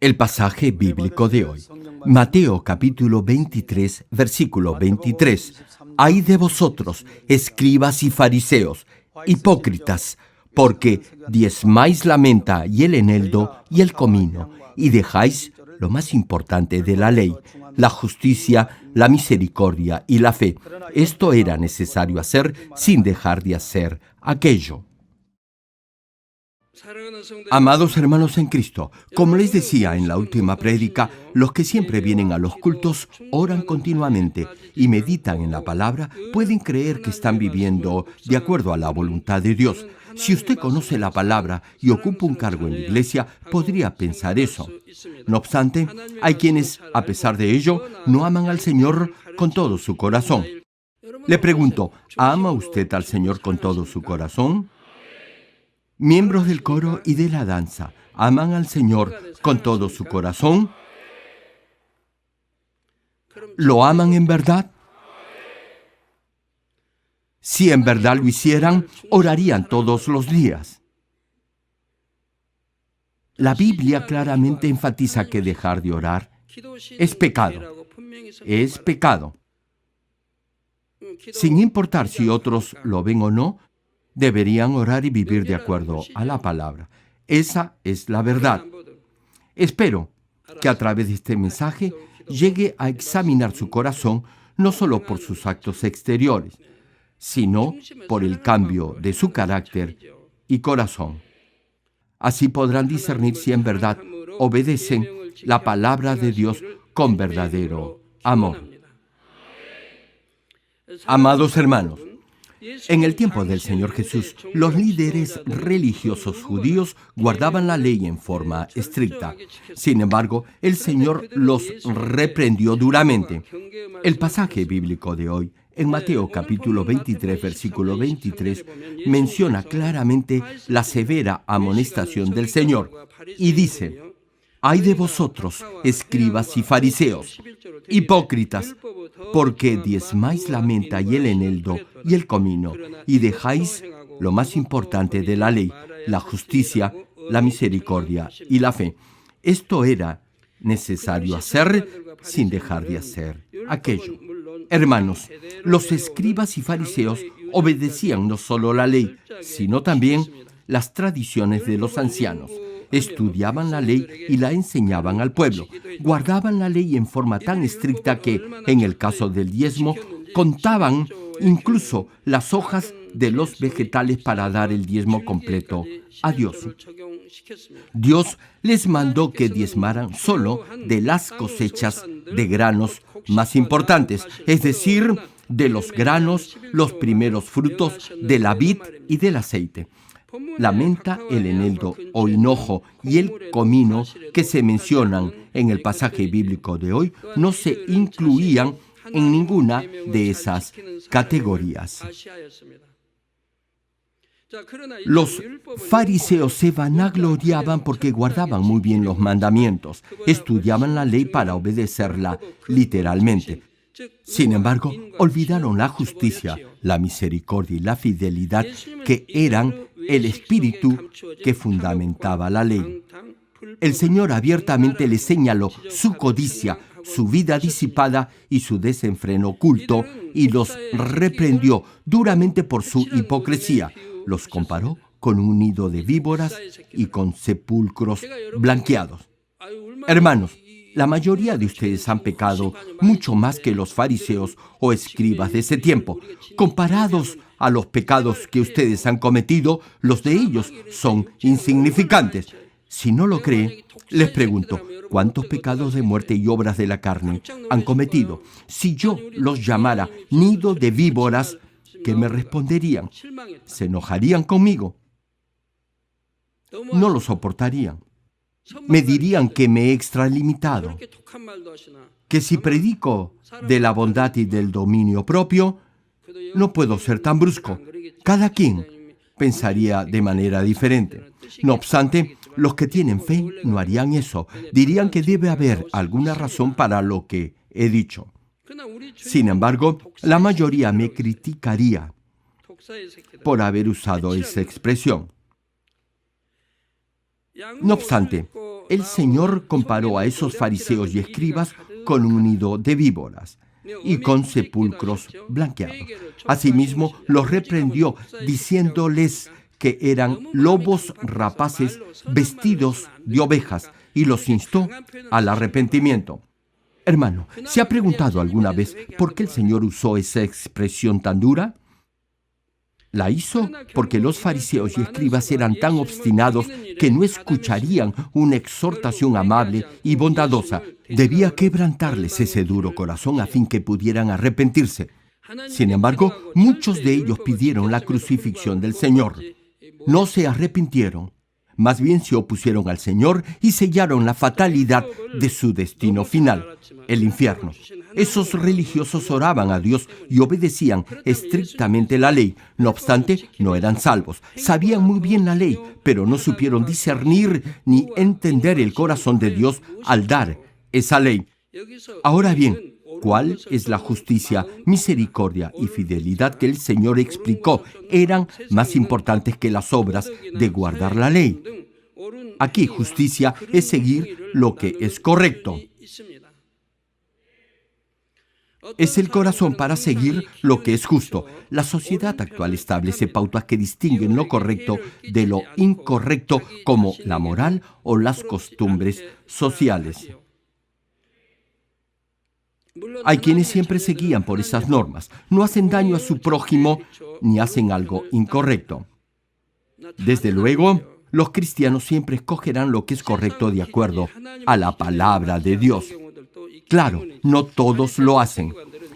El pasaje bíblico de hoy, Mateo capítulo 23, versículo 23. Ay de vosotros, escribas y fariseos, hipócritas, porque diezmáis la menta y el eneldo y el comino, y dejáis lo más importante de la ley, la justicia, la misericordia y la fe. Esto era necesario hacer sin dejar de hacer aquello. Amados hermanos en Cristo, como les decía en la última prédica, los que siempre vienen a los cultos oran continuamente y meditan en la palabra, pueden creer que están viviendo de acuerdo a la voluntad de Dios. Si usted conoce la palabra y ocupa un cargo en la iglesia, podría pensar eso. No obstante, hay quienes, a pesar de ello, no aman al Señor con todo su corazón. Le pregunto, ¿ama usted al Señor con todo su corazón? Miembros del coro y de la danza, ¿aman al Señor con todo su corazón? ¿Lo aman en verdad? Si en verdad lo hicieran, orarían todos los días. La Biblia claramente enfatiza que dejar de orar es pecado. Es pecado. Sin importar si otros lo ven o no, deberían orar y vivir de acuerdo a la palabra. Esa es la verdad. Espero que a través de este mensaje llegue a examinar su corazón no solo por sus actos exteriores, sino por el cambio de su carácter y corazón. Así podrán discernir si en verdad obedecen la palabra de Dios con verdadero amor. Amados hermanos, en el tiempo del Señor Jesús, los líderes religiosos judíos guardaban la ley en forma estricta. Sin embargo, el Señor los reprendió duramente. El pasaje bíblico de hoy, en Mateo capítulo 23, versículo 23, menciona claramente la severa amonestación del Señor y dice: ay de vosotros, escribas y fariseos, hipócritas, porque diezmáis la menta y el eneldo y el comino, y dejáis lo más importante de la ley, la justicia, la misericordia y la fe. Esto era necesario hacer sin dejar de hacer aquello. Hermanos, los escribas y fariseos obedecían no solo la ley, sino también las tradiciones de los ancianos. Estudiaban la ley y la enseñaban al pueblo. Guardaban la ley en forma tan estricta que, en el caso del diezmo, contaban incluso las hojas de los vegetales para dar el diezmo completo a Dios. Dios les mandó que diezmaran solo de las cosechas de granos más importantes, es decir, de los granos, los primeros frutos de la vid y del aceite. La menta, el eneldo o hinojo y el comino que se mencionan en el pasaje bíblico de hoy no se incluían en ninguna de esas categorías. Los fariseos se vanagloriaban porque guardaban muy bien los mandamientos, estudiaban la ley para obedecerla literalmente. Sin embargo, olvidaron la justicia, la misericordia y la fidelidad que eran el espíritu que fundamentaba la ley. El Señor abiertamente les señaló su codicia, su vida disipada y su desenfreno oculto, y los reprendió duramente por su hipocresía. Los comparó con un nido de víboras y con sepulcros blanqueados. Hermanos, la mayoría de ustedes han pecado mucho más que los fariseos o escribas de ese tiempo. Comparados a los pecados que ustedes han cometido, los de ellos son insignificantes. Si no lo cree, les pregunto, ¿cuántos pecados de muerte y obras de la carne han cometido? Si yo los llamara nido de víboras, ¿qué me responderían? ¿Se enojarían conmigo? No lo soportarían. Me dirían que me he extralimitado, que si predico de la bondad y del dominio propio, no puedo ser tan brusco. Cada quien pensaría de manera diferente. No obstante, los que tienen fe no harían eso. Dirían que debe haber alguna razón para lo que he dicho. Sin embargo, la mayoría me criticaría por haber usado esa expresión. No obstante, el Señor comparó a esos fariseos y escribas con un nido de víboras y con sepulcros blanqueados. Asimismo, los reprendió diciéndoles que eran lobos rapaces vestidos de ovejas y los instó al arrepentimiento. Hermano, ¿se ha preguntado alguna vez por qué el Señor usó esa expresión tan dura? La hizo porque los fariseos y escribas eran tan obstinados que no escucharían una exhortación amable y bondadosa. Debía quebrantarles ese duro corazón a fin que pudieran arrepentirse. Sin embargo, muchos de ellos pidieron la crucifixión del Señor. No se arrepintieron. Más bien se opusieron al Señor y sellaron la fatalidad de su destino final, el infierno. Esos religiosos oraban a Dios y obedecían estrictamente la ley. No obstante, no eran salvos. Sabían muy bien la ley, pero no supieron discernir ni entender el corazón de Dios al dar esa ley. Ahora bien, ¿cuál es la justicia, misericordia y fidelidad que el Señor explicó? Eran más importantes que las obras de guardar la ley. Aquí, justicia es seguir lo que es correcto. Es el corazón para seguir lo que es justo. La sociedad actual establece pautas que distinguen lo correcto de lo incorrecto, como la moral o las costumbres sociales. Hay quienes siempre se guían por esas normas. No hacen daño a su prójimo ni hacen algo incorrecto. Desde luego, los cristianos siempre escogerán lo que es correcto de acuerdo a la palabra de Dios. Claro, no todos lo hacen.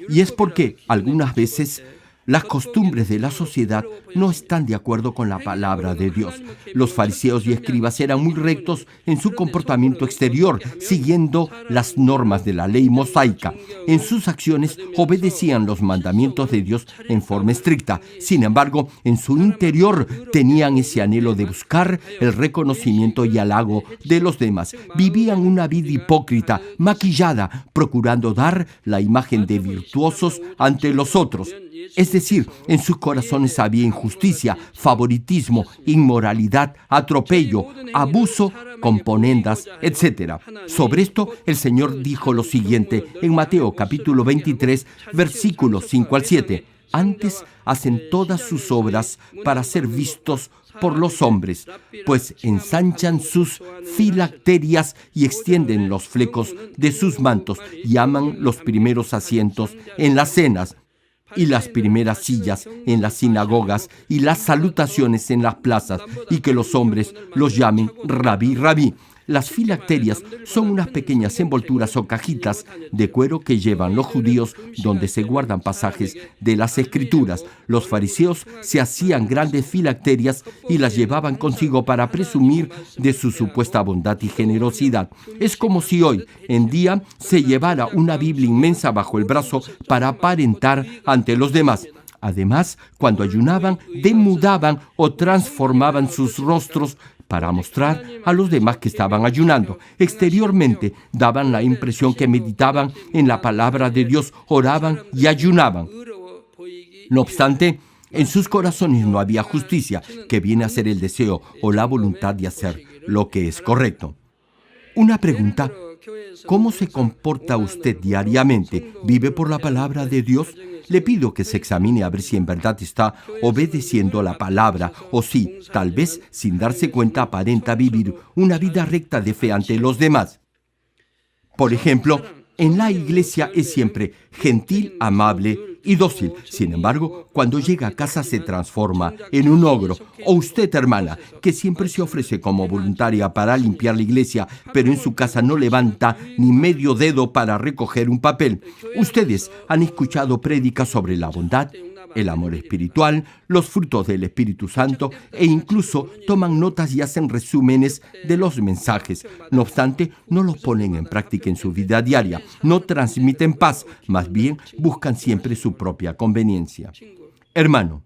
Y es porque algunas veces las costumbres de la sociedad no están de acuerdo con la palabra de Dios. Los fariseos y escribas eran muy rectos en su comportamiento exterior, siguiendo las normas de la ley mosaica. En sus acciones obedecían los mandamientos de Dios en forma estricta. Sin embargo, en su interior tenían ese anhelo de buscar el reconocimiento y halago de los demás. Vivían una vida hipócrita, maquillada, procurando dar la imagen de virtuosos ante los otros. Es decir, en sus corazones había injusticia, favoritismo, inmoralidad, atropello, abuso, componendas, etc. Sobre esto, el Señor dijo lo siguiente en Mateo capítulo 23, versículos 5 al 7. Antes hacen todas sus obras para ser vistos por los hombres, pues ensanchan sus filacterias y extienden los flecos de sus mantos y aman los primeros asientos en las cenas y las primeras sillas en las sinagogas y las salutaciones en las plazas, y que los hombres los llamen rabí, rabí. Las filacterias son unas pequeñas envolturas o cajitas de cuero que llevan los judíos donde se guardan pasajes de las Escrituras. Los fariseos se hacían grandes filacterias y las llevaban consigo para presumir de su supuesta bondad y generosidad. Es como si hoy en día se llevara una Biblia inmensa bajo el brazo para aparentar ante los demás. Además, cuando ayunaban, demudaban o transformaban sus rostros para mostrar a los demás que estaban ayunando. Exteriormente daban la impresión que meditaban en la palabra de Dios, oraban y ayunaban. No obstante, en sus corazones no había justicia, que viene a ser el deseo o la voluntad de hacer lo que es correcto. Una pregunta: ¿cómo se comporta usted diariamente? ¿Vive por la palabra de Dios? Le pido que se examine a ver si en verdad está obedeciendo la palabra o si, tal vez, sin darse cuenta, aparenta vivir una vida recta de fe ante los demás. Por ejemplo, en la iglesia es siempre gentil, amable y dócil. Sin embargo, cuando llega a casa se transforma en un ogro. O usted, hermana, que siempre se ofrece como voluntaria para limpiar la iglesia, pero en su casa no levanta ni medio dedo para recoger un papel. Ustedes han escuchado prédicas sobre la bondad, el amor espiritual, los frutos del Espíritu Santo e incluso toman notas y hacen resúmenes de los mensajes. No obstante, no los ponen en práctica en su vida diaria. No transmiten paz, más bien buscan siempre su propia conveniencia. Hermano,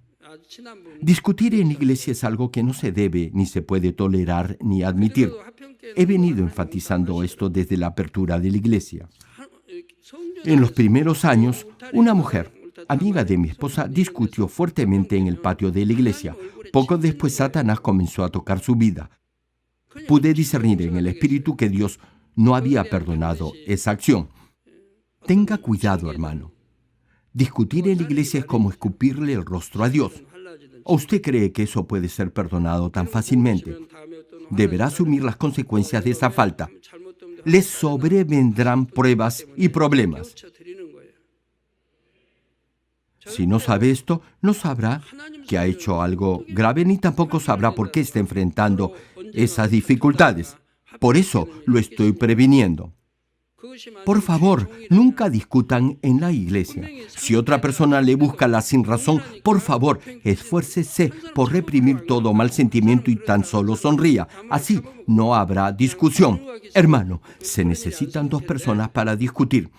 discutir en iglesia es algo que no se debe ni se puede tolerar ni admitir. He venido enfatizando esto desde la apertura de la iglesia. En los primeros años, una mujer, amiga de mi esposa, discutió fuertemente en el patio de la iglesia. Poco después, Satanás comenzó a tocar su vida. pude discernir en el Espíritu que Dios no había perdonado esa acción. Tenga cuidado, hermano. Discutir en la iglesia es como escupirle el rostro a Dios. ¿O usted cree que eso puede ser perdonado tan fácilmente? Deberá asumir las consecuencias de esa falta. Le sobrevendrán pruebas y problemas. Si no sabe esto, no sabrá que ha hecho algo grave, ni tampoco sabrá por qué está enfrentando esas dificultades. Por eso lo estoy previniendo. Por favor, nunca discutan en la iglesia. Si otra persona le busca la sinrazón, por favor, esfuércese por reprimir todo mal sentimiento y tan solo sonría. Así no habrá discusión. Hermano, se necesitan dos personas para discutir.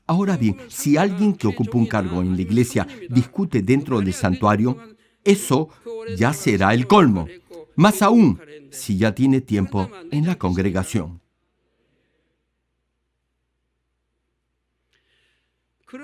Ahora bien, si alguien que ocupa un cargo en la iglesia discute dentro del santuario, eso ya será el colmo. Más aún, si ya tiene tiempo en la congregación.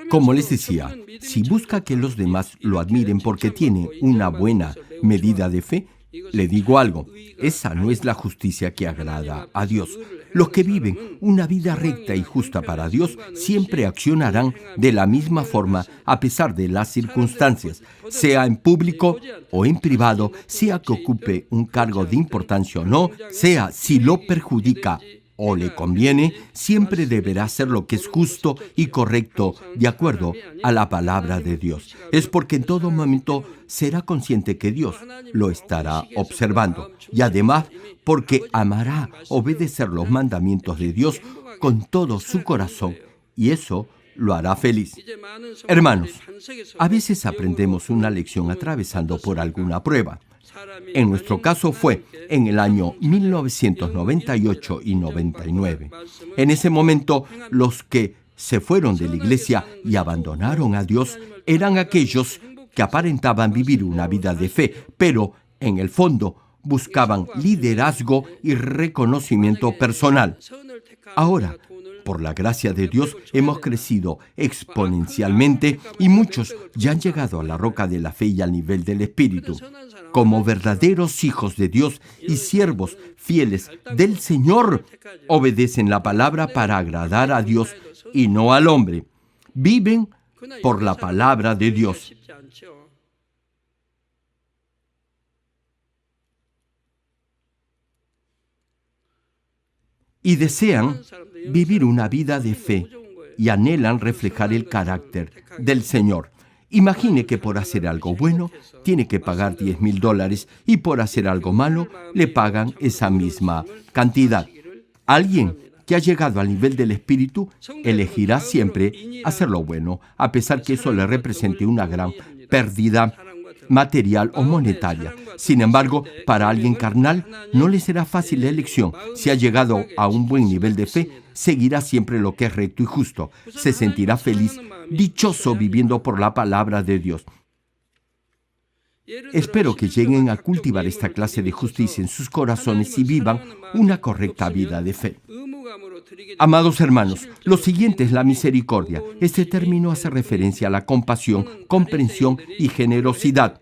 Como les decía, si busca que los demás lo admiren porque tiene una buena medida de fe, le digo algo, esa no es la justicia que agrada a Dios. Los que viven una vida recta y justa para Dios siempre accionarán de la misma forma a pesar de las circunstancias, sea en público o en privado, sea que ocupe un cargo de importancia o no, sea si lo perjudica o le conviene, siempre deberá hacer lo que es justo y correcto de acuerdo a la palabra de Dios. Es porque en todo momento será consciente que Dios lo estará observando y además porque amará obedecer los mandamientos de Dios con todo su corazón y eso lo hará feliz. Hermanos, a veces aprendemos una lección atravesando por alguna prueba. En nuestro caso fue en el año 1998 y 99. En ese momento, los que se fueron de la iglesia y abandonaron a Dios eran aquellos que aparentaban vivir una vida de fe, pero en el fondo buscaban liderazgo y reconocimiento personal. Ahora, por la gracia de Dios, hemos crecido exponencialmente y muchos ya han llegado a la roca de la fe y al nivel del Espíritu. Como verdaderos hijos de Dios y siervos fieles del Señor, obedecen la palabra para agradar a Dios y no al hombre. Viven por la palabra de Dios. Y desean vivir una vida de fe y anhelan reflejar el carácter del Señor. Imagine que por hacer algo bueno tiene que pagar $10,000 y por hacer algo malo le pagan esa misma cantidad. Alguien que ha llegado al nivel del Espíritu elegirá siempre hacer lo bueno, a pesar que eso le represente una gran pérdida material o monetaria. Sin embargo, para alguien carnal no le será fácil la elección. Si ha llegado a un buen nivel de fe, seguirá siempre lo que es recto y justo. Se sentirá feliz, dichoso viviendo por la palabra de Dios. Espero que lleguen a cultivar esta clase de justicia en sus corazones y vivan una correcta vida de fe. Amados hermanos, lo siguiente es la misericordia. Este término hace referencia a la compasión, comprensión y generosidad.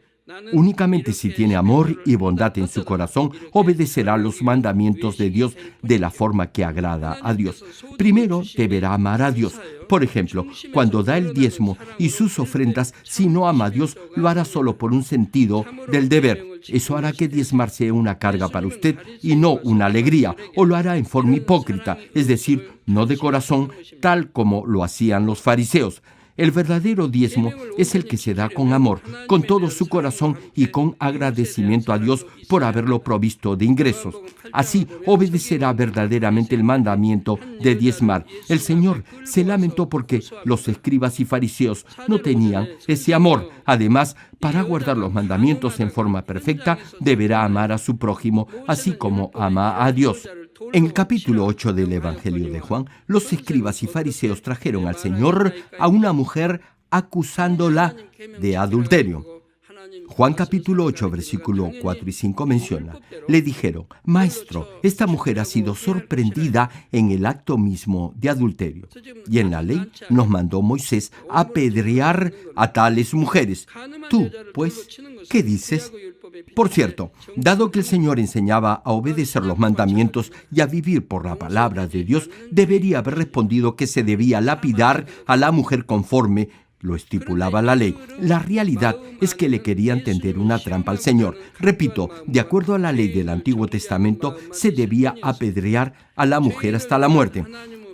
Únicamente si tiene amor y bondad en su corazón, obedecerá los mandamientos de Dios de la forma que agrada a Dios. Primero, deberá amar a Dios. Por ejemplo, cuando da el diezmo y sus ofrendas, si no ama a Dios, lo hará solo por un sentido del deber. Eso hará que diezmar sea una carga para usted y no una alegría, o lo hará en forma hipócrita, es decir, no de corazón, tal como lo hacían los fariseos. El verdadero diezmo es el que se da con amor, con todo su corazón y con agradecimiento a Dios por haberlo provisto de ingresos. Así obedecerá verdaderamente el mandamiento de diezmar. El Señor se lamentó porque los escribas y fariseos no tenían ese amor. Además, para guardar los mandamientos en forma perfecta, deberá amar a su prójimo, así como ama a Dios. En el capítulo 8 del Evangelio de Juan, los escribas y fariseos trajeron al Señor a una mujer acusándola de adulterio. Juan capítulo 8, versículo 4 y 5 menciona: le dijeron, Maestro, esta mujer ha sido sorprendida en el acto mismo de adulterio. Y en la ley nos mandó Moisés apedrear a tales mujeres. Tú, pues, ¿qué dices? Por cierto, dado que el Señor enseñaba a obedecer los mandamientos y a vivir por la palabra de Dios, debería haber respondido que se debía lapidar a la mujer conforme lo estipulaba la ley. La realidad es que le querían tender una trampa al Señor. Repito, de acuerdo a la ley del Antiguo Testamento, se debía apedrear a la mujer hasta la muerte.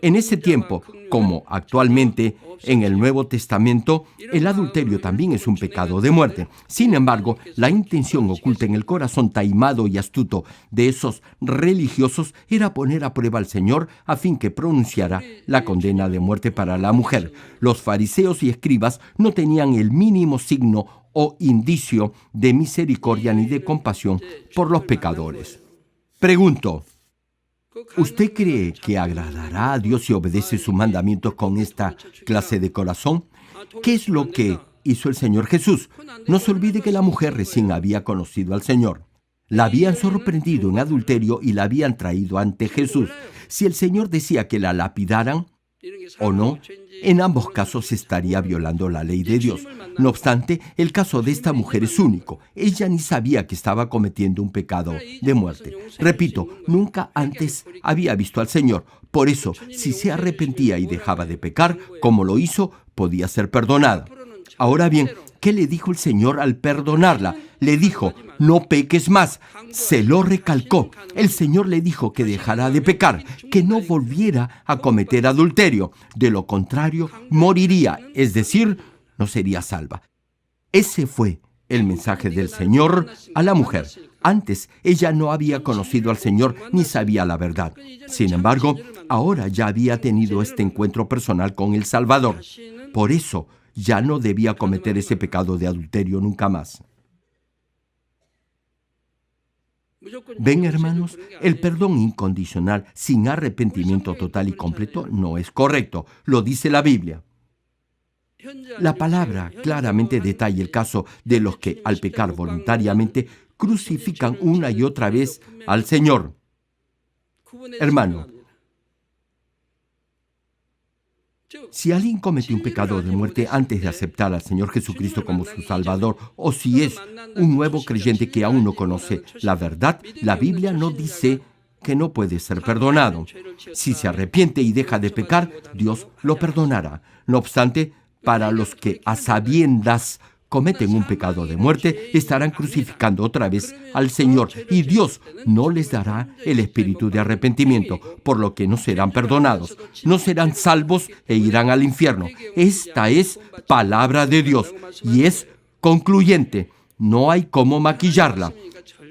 En ese tiempo, como actualmente en el Nuevo Testamento, el adulterio también es un pecado de muerte. Sin embargo, la intención oculta en el corazón taimado y astuto de esos religiosos era poner a prueba al Señor a fin que pronunciara la condena de muerte para la mujer. Los fariseos y escribas no tenían el mínimo signo o indicio de misericordia ni de compasión por los pecadores. Pregunto, ¿usted cree que agradará a Dios si obedece sus mandamientos con esta clase de corazón? ¿Qué es lo que hizo el Señor Jesús? No se olvide que la mujer recién había conocido al Señor. La habían sorprendido en adulterio y la habían traído ante Jesús. Si el Señor decía que la lapidaran o no, en ambos casos estaría violando la ley de Dios. No obstante, el caso de esta mujer es único. Ella ni sabía que estaba cometiendo un pecado de muerte. Repito, nunca antes había visto al Señor. Por eso, si se arrepentía y dejaba de pecar, como lo hizo, podía ser perdonada. Ahora bien, ¿qué le dijo el Señor al perdonarla? Le dijo, no peques más. Se lo recalcó. El Señor le dijo que dejara de pecar, que no volviera a cometer adulterio. De lo contrario, moriría, es decir, no sería salva. Ese fue el mensaje del Señor a la mujer. Antes, ella no había conocido al Señor ni sabía la verdad. Sin embargo, ahora ya había tenido este encuentro personal con el Salvador. Por eso, ya no debía cometer ese pecado de adulterio nunca más. Ven, hermanos, el perdón incondicional sin arrepentimiento total y completo no es correcto. Lo dice la Biblia. La palabra claramente detalla el caso de los que, al pecar voluntariamente, crucifican una y otra vez al Señor. Hermano, si alguien comete un pecado de muerte antes de aceptar al Señor Jesucristo como su Salvador, o si es un nuevo creyente que aún no conoce la verdad, la Biblia no dice que no puede ser perdonado. Si se arrepiente y deja de pecar, Dios lo perdonará. No obstante, para los que a sabiendas cometen un pecado de muerte, estarán crucificando otra vez al Señor y Dios no les dará el espíritu de arrepentimiento, por lo que no serán perdonados, no serán salvos e irán al infierno. Esta es palabra de Dios y es concluyente. No hay cómo maquillarla.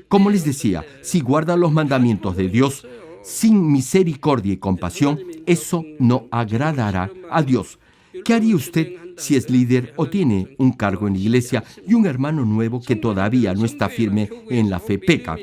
Como les decía, si guardan los mandamientos de Dios sin misericordia y compasión, eso no agradará a Dios. ¿Qué haría usted si es líder o tiene un cargo en la iglesia y un hermano nuevo que todavía no está firme en la fe peca?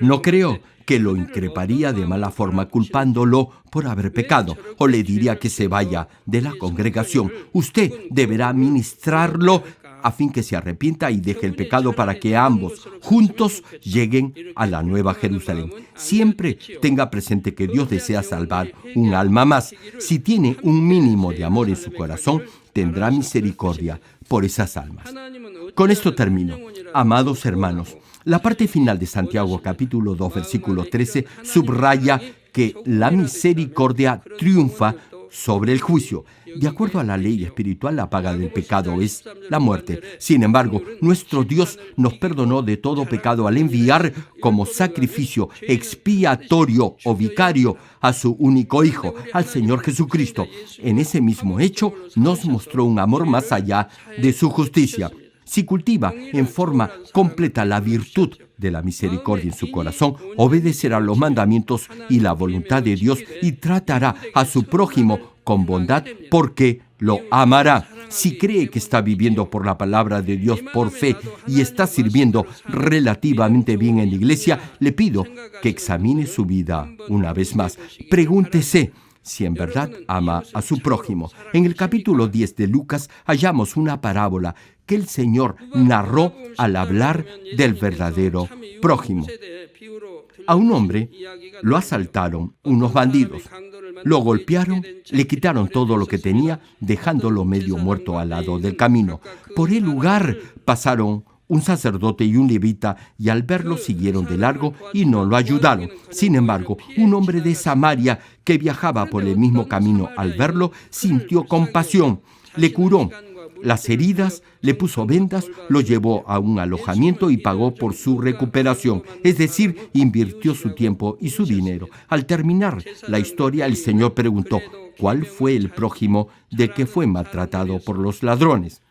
No creo que lo increparía de mala forma culpándolo por haber pecado o le diría que se vaya de la congregación. Usted deberá ministrarlo a fin que se arrepienta y deje el pecado para que ambos juntos lleguen a la Nueva Jerusalén. Siempre tenga presente que Dios desea salvar un alma más. Si tiene un mínimo de amor en su corazón, tendrá misericordia por esas almas. Con esto termino. Amados hermanos, la parte final de Santiago capítulo 2, versículo 13, subraya que la misericordia triunfa sobre el juicio. De acuerdo a la ley espiritual, la paga del pecado es la muerte. Sin embargo, nuestro Dios nos perdonó de todo pecado al enviar como sacrificio expiatorio o vicario a su único Hijo, al Señor Jesucristo. En ese mismo hecho, nos mostró un amor más allá de su justicia. Si cultiva en forma completa la virtud de la misericordia en su corazón, obedecerá los mandamientos y la voluntad de Dios y tratará a su prójimo con bondad porque lo amará. Si cree que está viviendo por la palabra de Dios por fe y está sirviendo relativamente bien en la iglesia, le pido que examine su vida una vez más. Pregúntese si en verdad ama a su prójimo. En el capítulo 10 de Lucas hallamos una parábola que el Señor narró al hablar del verdadero prójimo. A un hombre lo asaltaron unos bandidos, lo golpearon, le quitaron todo lo que tenía, dejándolo medio muerto al lado del camino. Por el lugar pasaron un sacerdote y un levita, y al verlo siguieron de largo y no lo ayudaron. Sin embargo, un hombre de Samaria que viajaba por el mismo camino, al verlo, sintió compasión, le curó las heridas, le puso vendas, lo llevó a un alojamiento y pagó por su recuperación, es decir, invirtió su tiempo y su dinero. Al terminar la historia, el Señor preguntó, ¿cuál fue el prójimo del que fue maltratado por los ladrones?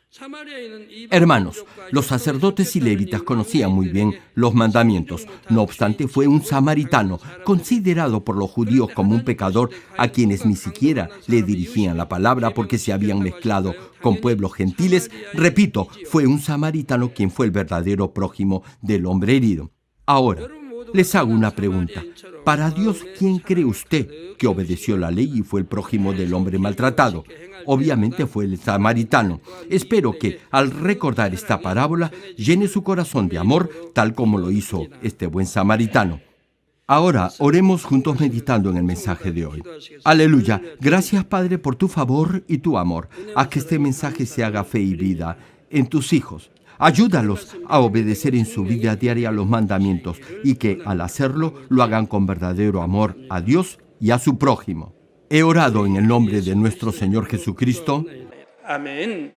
Hermanos, los sacerdotes y levitas conocían muy bien los mandamientos. No obstante, fue un samaritano, considerado por los judíos como un pecador, a quienes ni siquiera le dirigían la palabra porque se habían mezclado con pueblos gentiles. Repito, fue un samaritano quien fue el verdadero prójimo del hombre herido. Ahora, les hago una pregunta. Para Dios, ¿quién cree usted que obedeció la ley y fue el prójimo del hombre maltratado? Obviamente fue el samaritano. Espero que, al recordar esta parábola, llene su corazón de amor, tal como lo hizo este buen samaritano. Ahora, oremos juntos meditando en el mensaje de hoy. Aleluya. Gracias, Padre, por tu favor y tu amor. Haz que este mensaje se haga fe y vida en tus hijos. Ayúdalos a obedecer en su vida diaria los mandamientos y que, al hacerlo, lo hagan con verdadero amor a Dios y a su prójimo. He orado en el nombre de nuestro Señor Jesucristo. Amén.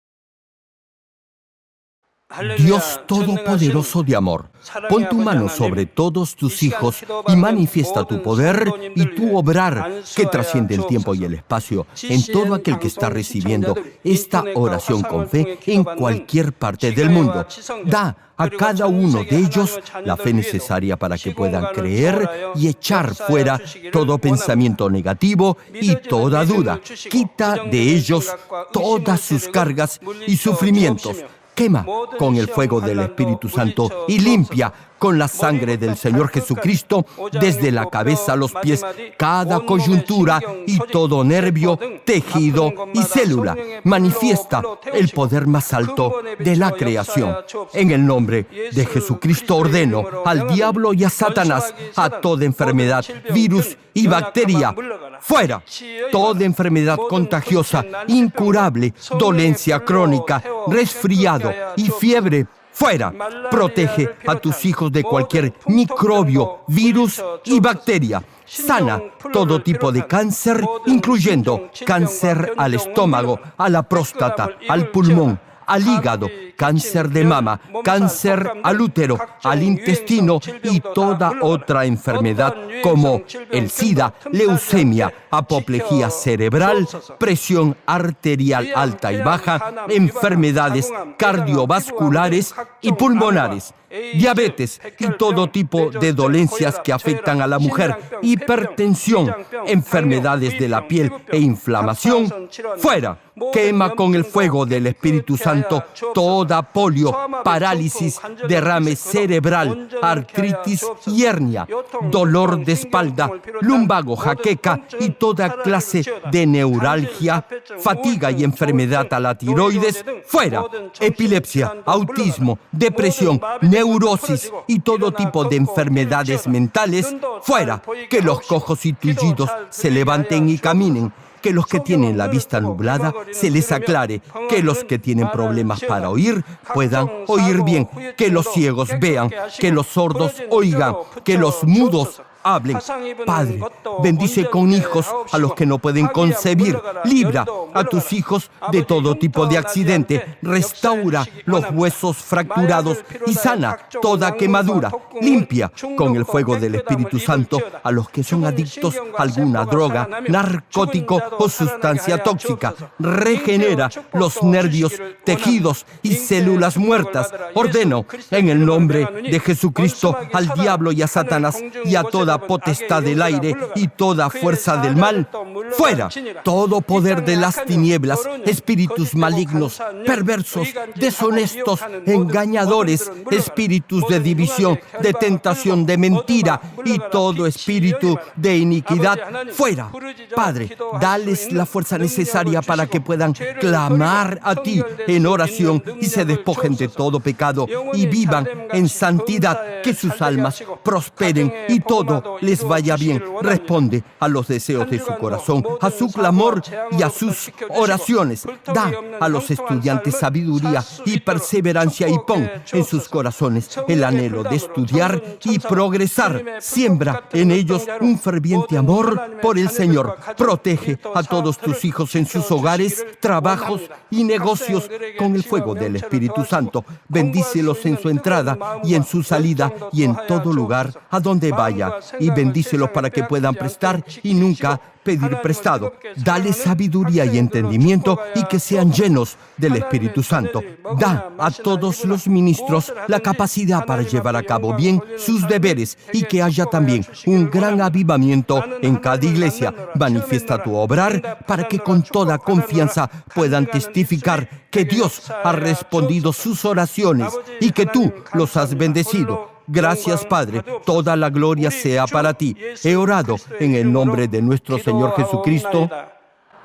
Dios Todopoderoso de amor, pon tu mano sobre todos tus hijos y manifiesta tu poder y tu obrar que trasciende el tiempo y el espacio en todo aquel que está recibiendo esta oración con fe en cualquier parte del mundo. Da a cada uno de ellos la fe necesaria para que puedan creer y echar fuera todo pensamiento negativo y toda duda. Quita de ellos todas sus cargas y sufrimientos. Quema con el fuego del Espíritu Santo y limpia con la sangre del Señor Jesucristo desde la cabeza a los pies cada coyuntura y todo nervio, tejido y célula. Manifiesta el poder más alto de la creación. En el nombre de Jesucristo ordeno al diablo y a Satanás, a toda enfermedad, virus y bacteria, fuera. Toda enfermedad contagiosa, incurable, dolencia crónica, resfriado y fiebre, fuera. Protege a tus hijos de cualquier microbio, virus y bacteria. Sana todo tipo de cáncer, incluyendo cáncer al estómago, a la próstata, al pulmón, al hígado, cáncer de mama, cáncer al útero, al intestino y toda otra enfermedad como el SIDA, leucemia, apoplejía cerebral, presión arterial alta y baja, enfermedades cardiovasculares y pulmonares, diabetes y todo tipo de dolencias que afectan a la mujer, hipertensión, enfermedades de la piel e inflamación, fuera. Quema con el fuego del Espíritu Santo toda polio, parálisis, derrame cerebral, artritis y hernia, dolor de espalda, lumbago, jaqueca y toda clase de neuralgia, fatiga y enfermedad a la tiroides, fuera. Epilepsia, autismo, depresión, neurosis y todo tipo de enfermedades mentales, fuera. Que los cojos y tullidos se levanten y caminen. Que los que tienen la vista nublada se les aclare, que los que tienen problemas para oír puedan oír bien, que los ciegos vean, que los sordos oigan, que los mudos hablen. Padre, bendice con hijos a los que no pueden concebir. Libra a tus hijos de todo tipo de accidente. Restaura los huesos fracturados y sana toda quemadura. Limpia con el fuego del Espíritu Santo a los que son adictos a alguna droga, narcótico o sustancia tóxica. Regenera los nervios, tejidos y células muertas. Ordeno en el nombre de Jesucristo al diablo y a Satanás y a toda toda potestad del aire y toda fuerza del mal. Fuera todo poder de las tinieblas, espíritus malignos, perversos, deshonestos, engañadores, espíritus de división, de tentación, de mentira y todo espíritu de iniquidad. Fuera, Padre, dales la fuerza necesaria para que puedan clamar a ti en oración y se despojen de todo pecado y vivan en santidad, que sus almas prosperen y todo les vaya bien. Responde a los deseos de su corazón, a su clamor y a sus oraciones. Da a los estudiantes sabiduría y perseverancia y pon en sus corazones el anhelo de estudiar y progresar. Siembra en ellos un ferviente amor por el Señor. Protege a todos tus hijos en sus hogares, trabajos y negocios con el fuego del Espíritu Santo. Bendícelos en su entrada y en su salida y en todo lugar a donde vaya. Y bendícelos para que puedan prestar y nunca pedir prestado. Dale sabiduría y entendimiento y que sean llenos del Espíritu Santo. Da a todos los ministros la capacidad para llevar a cabo bien sus deberes y que haya también un gran avivamiento en cada iglesia. Manifiesta tu obrar para que con toda confianza puedan testificar que Dios ha respondido sus oraciones y que tú los has bendecido. Gracias, Padre. Toda la gloria sea para ti. He orado en el nombre de nuestro Señor Jesucristo.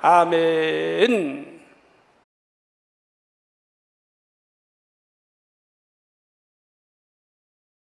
아멘.